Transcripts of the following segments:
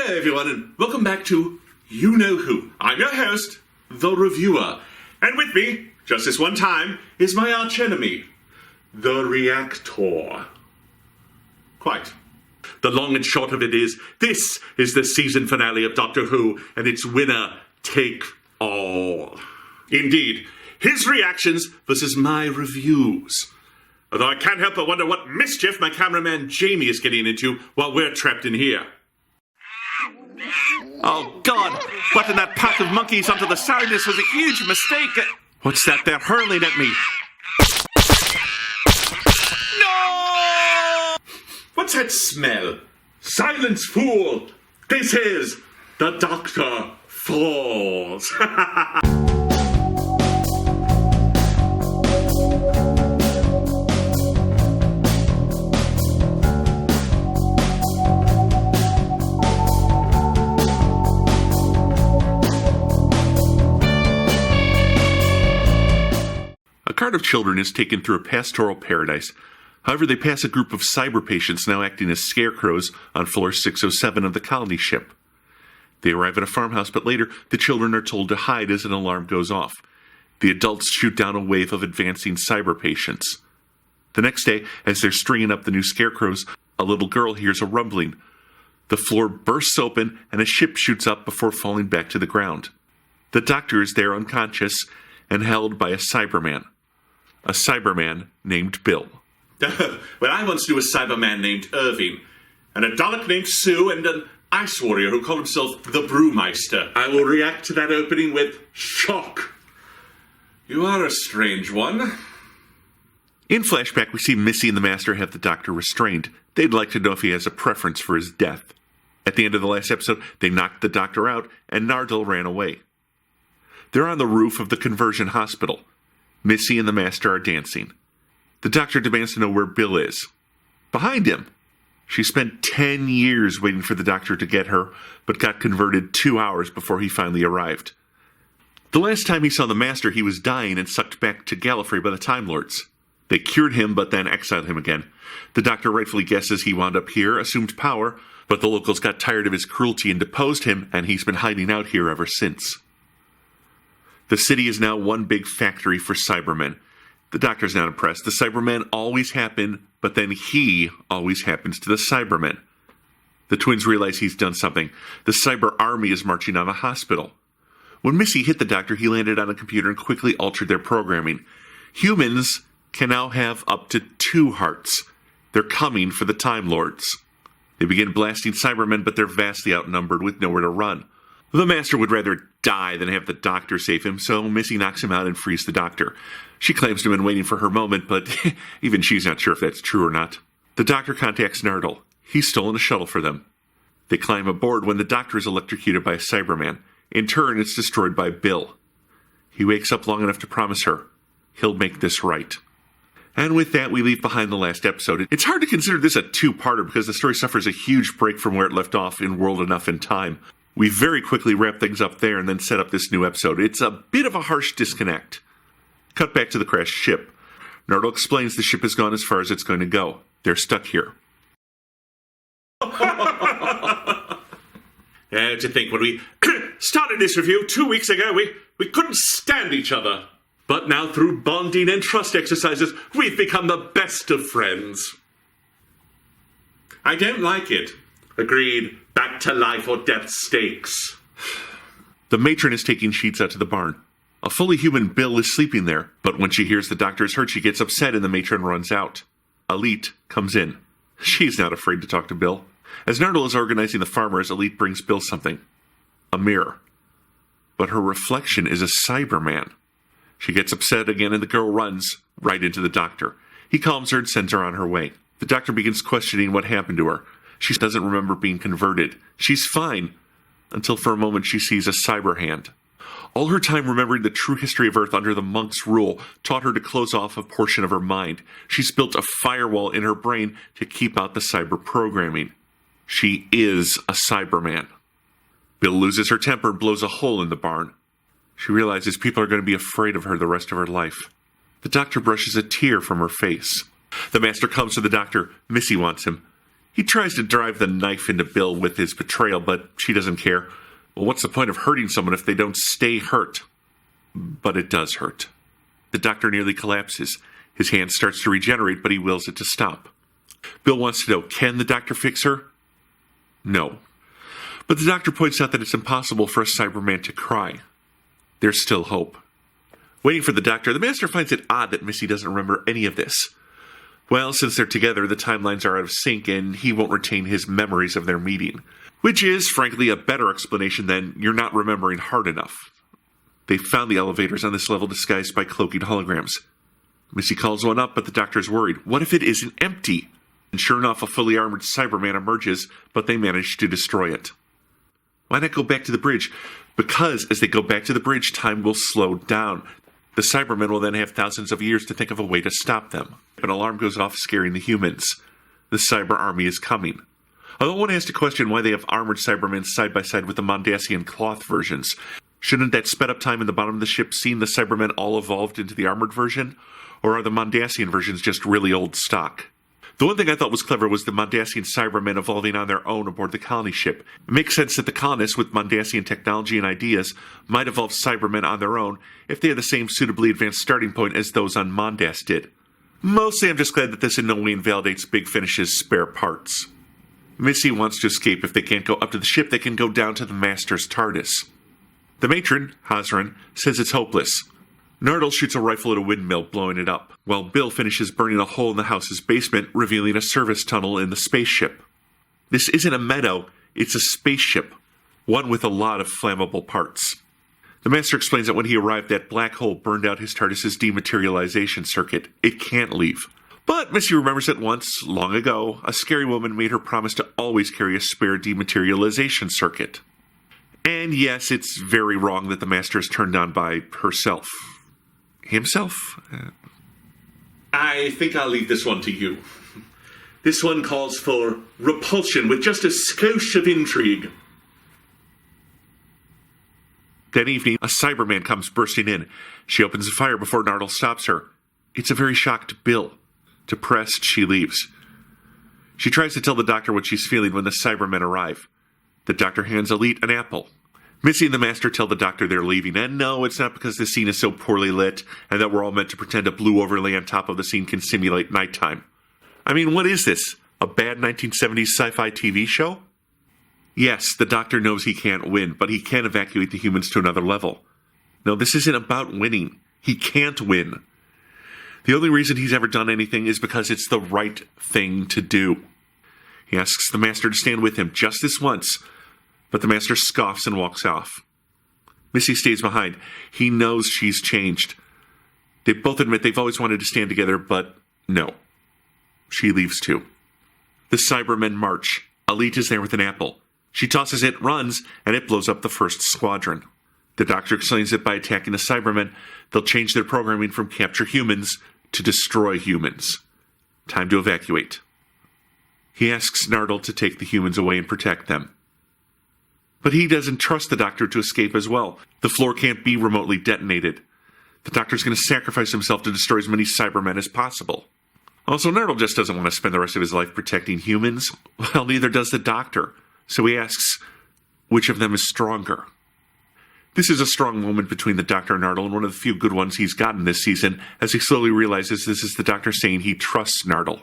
Hello everyone and welcome back to You Know Who. I'm your host, the reviewer. And with me, just this one time, is my archenemy, the Reactor. Quite. The long and short of it is, this is the season finale of Doctor Who, and it's winner take all. Indeed, his reactions versus my reviews. Although I can't help but wonder what mischief my cameraman Jamie is getting into while we're trapped in here. Oh God, letting that pack of monkeys onto the sourness was a huge mistake. What's that they're hurling at me? No! What's that smell? Silence, fool! This is the Doctor Falls. A cart of children is taken through a pastoral paradise. However, they pass a group of cyber patients now acting as scarecrows on floor 607 of the colony ship. They arrive at a farmhouse, but later the children are told to hide as an alarm goes off. The adults shoot down a wave of advancing cyber patients. The next day, as they're stringing up the new scarecrows, a little girl hears a rumbling. The floor bursts open and a ship shoots up before falling back to the ground. The doctor is there unconscious and held by a Cyberman. A Cyberman named Bill. Well, I once knew a Cyberman named Irving, and a Dalek named Sue, and an ice warrior who called himself the Brewmeister. I will react to that opening with shock. You are a strange one. In flashback, we see Missy and the Master have the Doctor restrained. They'd like to know if he has a preference for his death. At the end of the last episode, they knocked the Doctor out, and Nardole ran away. They're on the roof of the conversion hospital. Missy and the Master are dancing. The Doctor demands to know where Bill is. Behind him. She spent 10 years waiting for the Doctor to get her, but got converted 2 hours before he finally arrived. The last time he saw the Master, he was dying and sucked back to Gallifrey by the Time Lords. They cured him, but then exiled him again. The Doctor rightfully guesses he wound up here, assumed power, but the locals got tired of his cruelty and deposed him, and he's been hiding out here ever since. The city is now one big factory for Cybermen. The Doctor's not impressed. The Cybermen always happen, but then he always happens to the Cybermen. The twins realize he's done something. The Cyber Army is marching on a hospital. When Missy hit the Doctor, he landed on a computer and quickly altered their programming. Humans can now have up to 2 hearts. They're coming for the Time Lords. They begin blasting Cybermen, but they're vastly outnumbered with nowhere to run. The Master would rather die than have the Doctor save him, so Missy knocks him out and frees the Doctor. She claims to have been waiting for her moment, but even she's not sure if that's true or not. The Doctor contacts Nardole. He's stolen a shuttle for them. They climb aboard when the Doctor is electrocuted by a Cyberman. In turn, it's destroyed by Bill. He wakes up long enough to promise her he'll make this right. And with that, we leave behind the last episode. It's hard to consider this a two-parter because the story suffers a huge break from where it left off in World Enough in Time. We very quickly wrap things up there and then set up this new episode. It's a bit of a harsh disconnect. Cut back to the crashed ship. Nardole explains the ship has gone as far as it's going to go. They're stuck here. To think when we started this review 2 weeks ago, we couldn't stand each other. But now through bonding and trust exercises, we've become the best of friends. I don't like it. Agreed. Back to life or death stakes. The matron is taking sheets out to the barn. A fully human Bill is sleeping there, but when she hears the Doctor is hurt, she gets upset and the matron runs out. Elite comes in. She's not afraid to talk to Bill. As Nardole is organizing the farmers, Elite brings Bill something. A mirror. But her reflection is a Cyberman. She gets upset again and the girl runs right into the Doctor. He calms her and sends her on her way. The Doctor begins questioning what happened to her. She doesn't remember being converted. She's fine, until for a moment she sees a cyber hand. All her time remembering the true history of Earth under the monk's rule taught her to close off a portion of her mind. She's built a firewall in her brain to keep out the cyber programming. She is a Cyberman. Bill loses her temper and blows a hole in the barn. She realizes people are going to be afraid of her the rest of her life. The Doctor brushes a tear from her face. The Master comes to the Doctor. Missy wants him. He tries to drive the knife into Bill with his betrayal, but she doesn't care. Well, what's the point of hurting someone if they don't stay hurt? But it does hurt. The doctor nearly collapses. His hand starts to regenerate, but he wills it to stop. Bill wants to know, can the doctor fix her? No. But the doctor points out that it's impossible for a Cyberman to cry. There's still hope. Waiting for the doctor, the Master finds it odd that Missy doesn't remember any of this. Well, since they're together, the timelines are out of sync, and he won't retain his memories of their meeting. Which is, frankly, a better explanation than you're not remembering hard enough. They found the elevators on this level disguised by cloaking holograms. Missy calls one up, but the doctor's worried. What if it isn't empty? And sure enough, a fully armored Cyberman emerges, but they manage to destroy it. Why not go back to the bridge? Because as they go back to the bridge, time will slow down. The Cybermen will then have thousands of years to think of a way to stop them. An alarm goes off, scaring the humans. The Cyber Army is coming. Although one has to question why they have armored Cybermen side by side with the Mondasian cloth versions. Shouldn't that sped up time in the bottom of the ship seen the Cybermen all evolved into the armored version? Or are the Mondasian versions just really old stock? The one thing I thought was clever was the Mondasian Cybermen evolving on their own aboard the colony ship. It makes sense that the colonists with Mondasian technology and ideas might evolve Cybermen on their own if they had the same suitably advanced starting point as those on Mondas did. Mostly I'm just glad that this in no way invalidates Big Finish's spare parts. Missy wants to escape. If they can't go up to the ship, they can go down to the Master's TARDIS. The matron, Hazran, says it's hopeless. Nardal shoots a rifle at a windmill, blowing it up, while Bill finishes burning a hole in the house's basement, revealing a service tunnel in the spaceship. This isn't a meadow, it's a spaceship, one with a lot of flammable parts. The Master explains that when he arrived, that black hole burned out his TARDIS's dematerialization circuit. It can't leave. But Missy remembers that once, long ago, a scary woman made her promise to always carry a spare dematerialization circuit. And yes, it's very wrong that the Master is turned on by herself. Himself? I think I'll leave this one to you. This one calls for repulsion with just a skosh of intrigue. That evening, a Cyberman comes bursting in. She opens a fire before Nardal stops her. It's a very shocked Bill. Depressed, she leaves. She tries to tell the doctor what she's feeling when the Cybermen arrive. The doctor hands Elite an apple. Missy and the Master tell the doctor they're leaving, and no, it's not because the scene is so poorly lit and that we're all meant to pretend a blue overlay on top of the scene can simulate nighttime. I mean, what is this? A bad 1970s sci-fi TV show? Yes, the doctor knows he can't win, but he can evacuate the humans to another level. No, this isn't about winning. He can't win. The only reason he's ever done anything is because it's the right thing to do. He asks the Master to stand with him just this once, but the Master scoffs and walks off. Missy stays behind. He knows she's changed. They both admit they've always wanted to stand together, but no. She leaves too. The Cybermen march. Elite is there with an apple. She tosses it, runs, and it blows up the first squadron. The doctor explains that by attacking the Cybermen, they'll change their programming from capture humans to destroy humans. Time to evacuate. He asks Nardal to take the humans away and protect them. But he doesn't trust the doctor to escape as well. The floor can't be remotely detonated. The doctor's going to sacrifice himself to destroy as many Cybermen as possible. Also, Nardal just doesn't want to spend the rest of his life protecting humans. Well, neither does the doctor. So he asks, which of them is stronger? This is a strong moment between the Doctor and Nardal, and one of the few good ones he's gotten this season, as he slowly realizes this is the Doctor saying he trusts Nardal.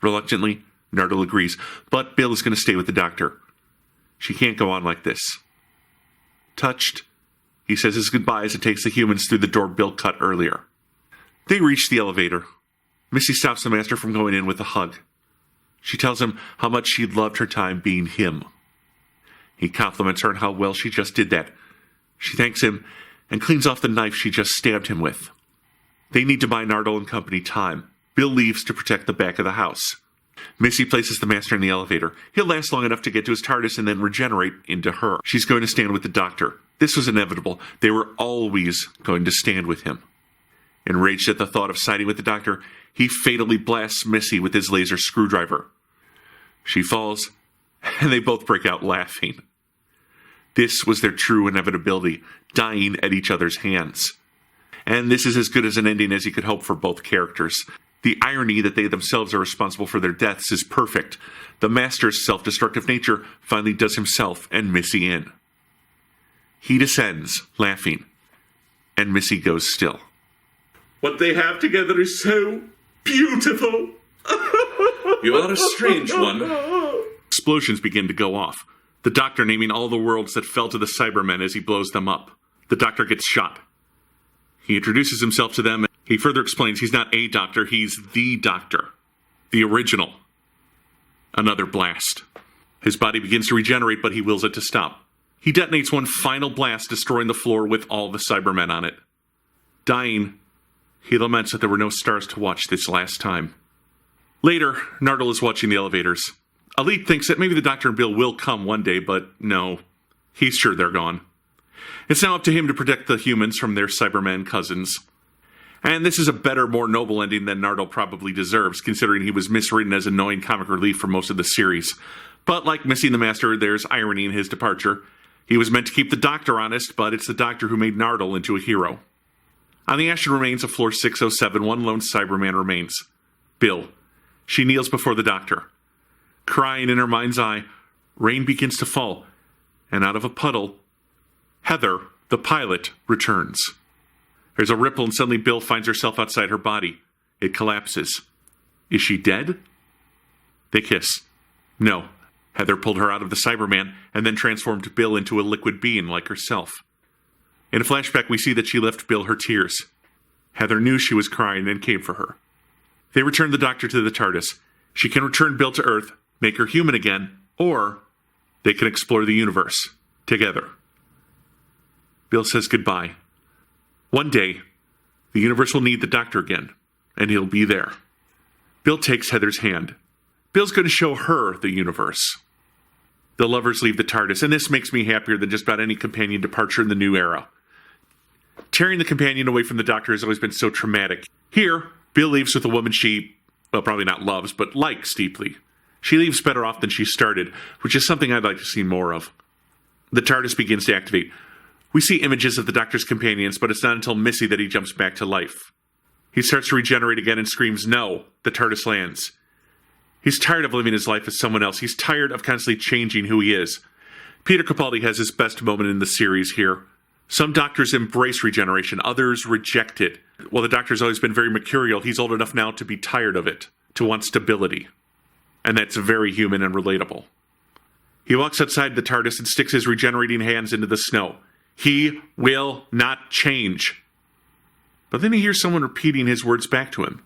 Reluctantly, Nardal agrees, but Bill is going to stay with the Doctor. She can't go on like this. Touched, he says his goodbyes and takes the humans through the door Bill cut earlier. They reach the elevator. Missy stops the Master from going in with a hug. She tells him how much she loved her time being him. He compliments her on how well she just did that. She thanks him and cleans off the knife she just stabbed him with. They need to buy Nardal and company time. Bill leaves to protect the back of the house. Missy places the Master in the elevator. He'll last long enough to get to his TARDIS and then regenerate into her. She's going to stand with the Doctor. This was inevitable. They were always going to stand with him. Enraged at the thought of siding with the Doctor, he fatally blasts Missy with his laser screwdriver. She falls, and they both break out laughing. This was their true inevitability, dying at each other's hands. And this is as good as an ending as you could hope for both characters. The irony that they themselves are responsible for their deaths is perfect. The Master's self-destructive nature finally does himself and Missy in. He descends, laughing, and Missy goes still. What they have together is so beautiful. You are a strange one. Explosions begin to go off. The Doctor naming all the worlds that fell to the Cybermen as he blows them up. The Doctor gets shot. He introduces himself to them. He further explains he's not a doctor, he's the Doctor. The original. Another blast. His body begins to regenerate, but he wills it to stop. He detonates one final blast, destroying the floor with all the Cybermen on it. Dying, he laments that there were no stars to watch this last time. Later, Nardole is watching the elevators. Elite thinks that maybe the Doctor and Bill will come one day, but no. He's sure they're gone. It's now up to him to protect the humans from their Cyberman cousins. And this is a better, more noble ending than Nardole probably deserves, considering he was miswritten as annoying comic relief for most of the series. But like Missy and the Master, there's irony in his departure. He was meant to keep the Doctor honest, but it's the Doctor who made Nardole into a hero. On the ashen remains of floor 607, one lone Cyberman remains. Bill. She kneels before the Doctor. Crying in her mind's eye, rain begins to fall, and out of a puddle, Heather, the pilot, returns. There's a ripple, and suddenly Bill finds herself outside her body. It collapses. Is she dead? They kiss. No. Heather pulled her out of the Cyberman and then transformed Bill into a liquid being like herself. In a flashback, we see that she left Bill her tears. Heather knew she was crying and came for her. They return the Doctor to the TARDIS. She can return Bill to Earth, make her human again, or they can explore the universe together. Bill says goodbye. One day, the universe will need the Doctor again, and he'll be there. Bill takes Heather's hand. Bill's going to show her the universe. The lovers leave the TARDIS, and this makes me happier than just about any companion departure in the new era. Tearing the companion away from the Doctor has always been so traumatic. Here, Bill leaves with a woman she, well, probably not loves, but likes deeply. She leaves better off than she started, which is something I'd like to see more of. The TARDIS begins to activate. We see images of the Doctor's companions, but it's not until Missy that he jumps back to life. He starts to regenerate again and screams, "No!" The TARDIS lands. He's tired of living his life as someone else. He's tired of constantly changing who he is. Peter Capaldi has his best moment in the series here. Some doctors embrace regeneration, others reject it. While the Doctor's always been very mercurial, he's old enough now to be tired of it, to want stability. And that's very human and relatable. He walks outside the TARDIS and sticks his regenerating hands into the snow. He will not change. But then he hears someone repeating his words back to him.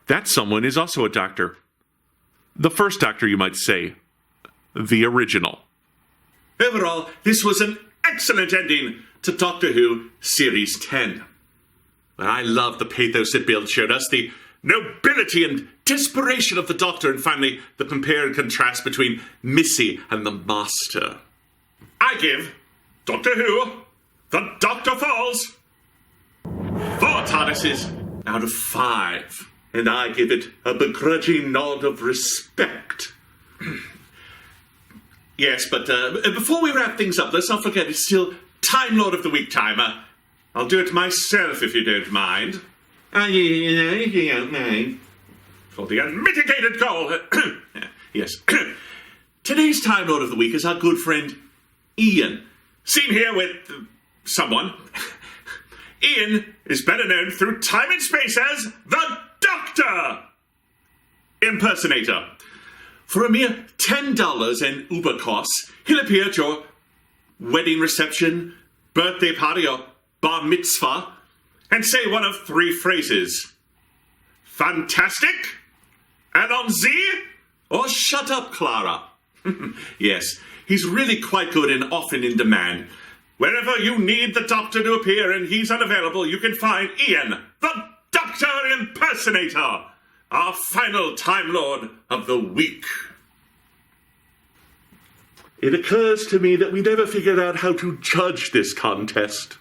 That someone is also a Doctor. The first Doctor, you might say. The original. Overall, this was an excellent ending to Doctor Who Series 10. I love the pathos that Bill showed us, the nobility and desperation of the Doctor, and finally, the compare and contrast between Missy and the Master. I give Doctor Who, The Doctor Falls, 4 TARDISes out of 5. And I give it a begrudging nod of respect. Yes, but before we wrap things up, let's not forget it's still Time Lord of the Week time. I'll do it myself if you don't mind. You don't mind. For the unmitigated goal. Yes. Today's Time Lord of the Week is our good friend Ian. Seen here with someone. Ian is better known through time and space as the Doctor Impersonator. For a mere $10 and Uber costs, he'll appear at your wedding reception, birthday party, or bar mitzvah, and say one of 3 phrases. Fantastic, Allons-y, or shut up, Clara. Yes, he's really quite good and often in demand. Wherever you need the Doctor to appear and he's unavailable, you can find Ian, the Doctor Impersonator, our final Time Lord of the Week. It occurs to me that we never figured out how to judge this contest.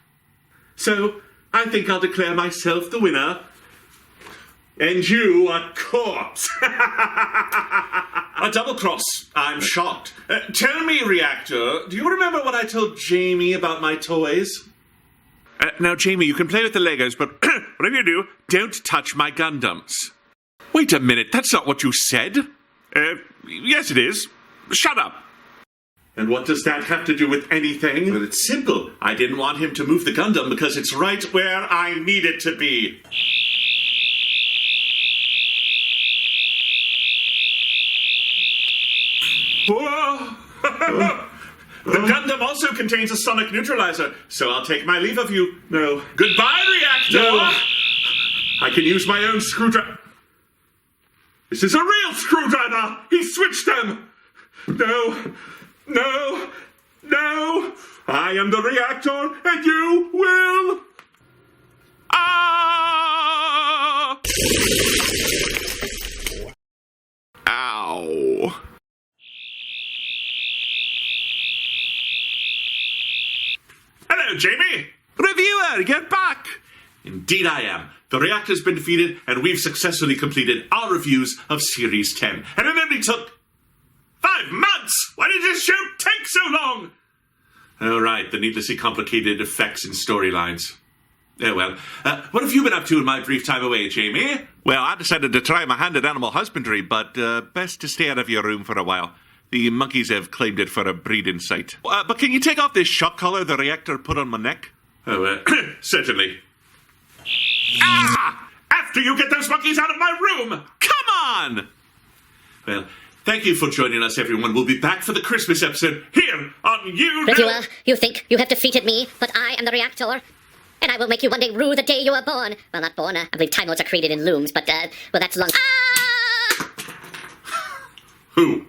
So, I think I'll declare myself the winner, and you a corpse. A double cross. I'm shocked. Tell me, Reactor, do you remember what I told Jamie about my toys? Now, Jamie, you can play with the Legos, but whatever you do, don't touch my Gundams. Wait a minute, that's not what you said. Yes it is. Shut up. And what does that have to do with anything? Well, it's simple. I didn't want him to move the Gundam because it's right where I need it to be. Whoa! The Gundam also contains a sonic neutralizer, so I'll take my leave of you. No. Goodbye, Reactor! No. I can use my own screwdriver. This is a real screwdriver! He switched them! No! No! No! I am the Reactor, and you will... Ah! Ow. Hello, Jamie! Reviewer, you're back! Indeed I am. The reactor's been defeated, and we've successfully completed our reviews of Series 10. And it only took 5 months! Why did this show take so long? Oh, right, the needlessly complicated effects and storylines. Oh, well. What have you been up to in my brief time away, Jamie? Well, I decided to try my hand at animal husbandry, but best to stay out of your room for a while. The monkeys have claimed it for a breeding site. But can you take off this shock collar the reactor put on my neck? Oh, certainly. Ah! After you get those monkeys out of my room! Come on! Well, thank you for joining us, everyone. We'll be back for the Christmas episode here on You Know... Reviewer, you think you have defeated me, but I am the Reactor. And I will make you one day rue the day you were born. Well, not born. I believe time lords are created in looms, but, well, that's long... Ah! Who?